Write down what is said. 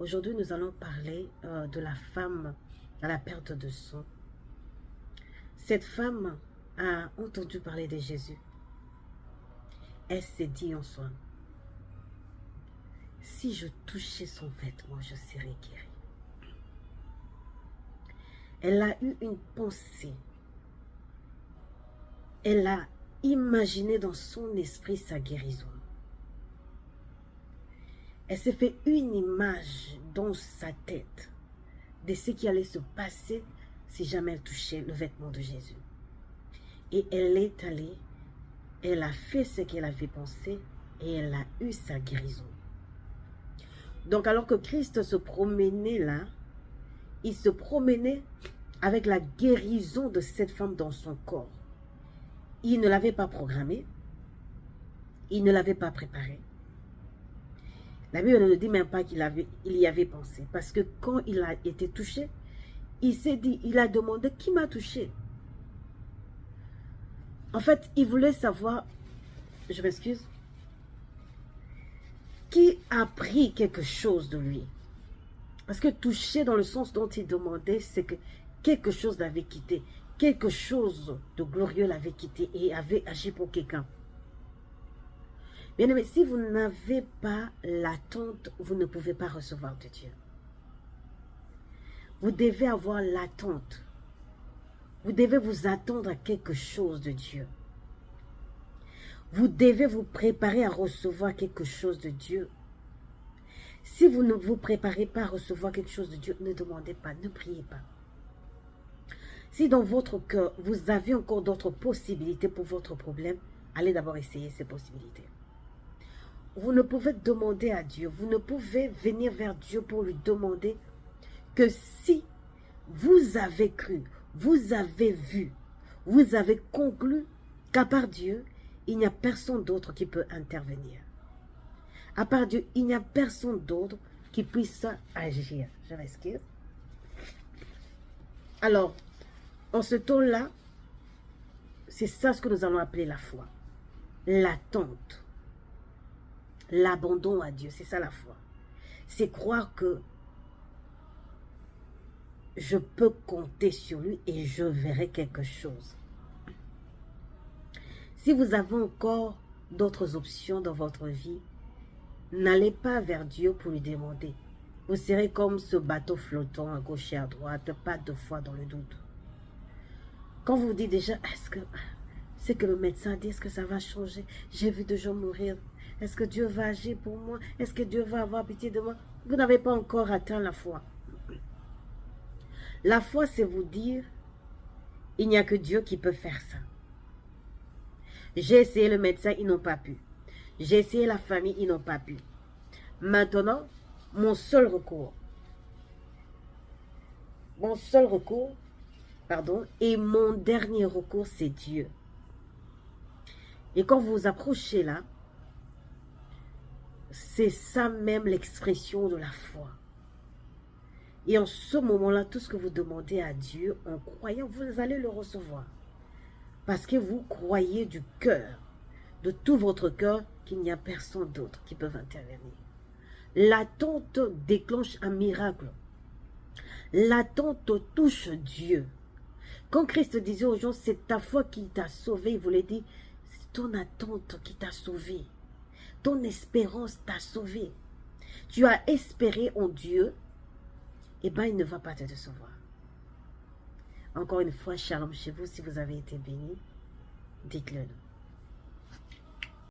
Aujourd'hui, nous allons parler de la femme à la perte de sang. Cette femme a entendu parler de Jésus. Elle s'est dit en soi, si je touchais son vêtement, je serais guérie. Elle a eu une pensée. Elle a imaginé dans son esprit sa guérison. Elle s'est fait une image dans sa tête de ce qui allait se passer si jamais elle touchait le vêtement de Jésus. Et elle est allée, elle a fait ce qu'elle avait pensé et elle a eu sa guérison. Donc alors que Christ se promenait là, il se promenait avec la guérison de cette femme dans son corps. Il ne l'avait pas programmée, il ne l'avait pas préparée. La Bible ne dit même pas qu'il y avait pensé. Parce que quand il a été touché, il s'est dit, il a demandé qui m'a touché. En fait, il voulait savoir, je m'excuse, qui a pris quelque chose de lui. Parce que toucher dans le sens dont il demandait, c'est que quelque chose l'avait quitté. Quelque chose de glorieux l'avait quitté et avait agi pour quelqu'un. Bien aimé, si vous n'avez pas l'attente, vous ne pouvez pas recevoir de Dieu. Vous devez avoir l'attente. Vous devez vous attendre à quelque chose de Dieu. Vous devez vous préparer à recevoir quelque chose de Dieu. Si vous ne vous préparez pas à recevoir quelque chose de Dieu, ne demandez pas, ne priez pas. Si dans votre cœur, vous avez encore d'autres possibilités pour votre problème, allez d'abord essayer ces possibilités. Vous ne pouvez demander à Dieu, vous ne pouvez venir vers Dieu pour lui demander que si vous avez cru, vous avez vu, vous avez conclu qu'à part Dieu, il n'y a personne d'autre qui peut intervenir. À part Dieu, il n'y a personne d'autre qui puisse agir. Je m'excuse. Alors, en ce temps-là, c'est ça ce que nous allons appeler la foi. L'attente. L'abandon à Dieu, c'est ça la foi. C'est croire que je peux compter sur lui et je verrai quelque chose. Si vous avez encore d'autres options dans votre vie, n'allez pas vers Dieu pour lui demander. Vous serez comme ce bateau flottant à gauche et à droite, pas de foi dans le doute. Quand vous dites déjà, est-ce que c'est que le médecin dit, est-ce que ça va changer? J'ai vu des gens mourir. Est-ce que Dieu va agir pour moi? Est-ce que Dieu va avoir pitié de moi? Vous n'avez pas encore atteint la foi. La foi, c'est vous dire, il n'y a que Dieu qui peut faire ça. J'ai essayé le médecin, ils n'ont pas pu. J'ai essayé la famille, ils n'ont pas pu. Maintenant, mon seul recours, et mon dernier recours, c'est Dieu. Et quand vous vous approchez là, c'est ça même l'expression de la foi. Et en ce moment-là, tout ce que vous demandez à Dieu, en croyant, vous allez le recevoir. Parce que vous croyez du cœur, de tout votre cœur, qu'il n'y a personne d'autre qui peut intervenir. L'attente déclenche un miracle. L'attente touche Dieu. Quand Christ disait aux gens, c'est ta foi qui t'a sauvé, il voulait dire, c'est ton attente qui t'a sauvé. Ton espérance t'a sauvé. Tu as espéré en Dieu, et bien il ne va pas te décevoir. Encore une fois, shalom chez vous, si vous avez été béni, dites-le nous.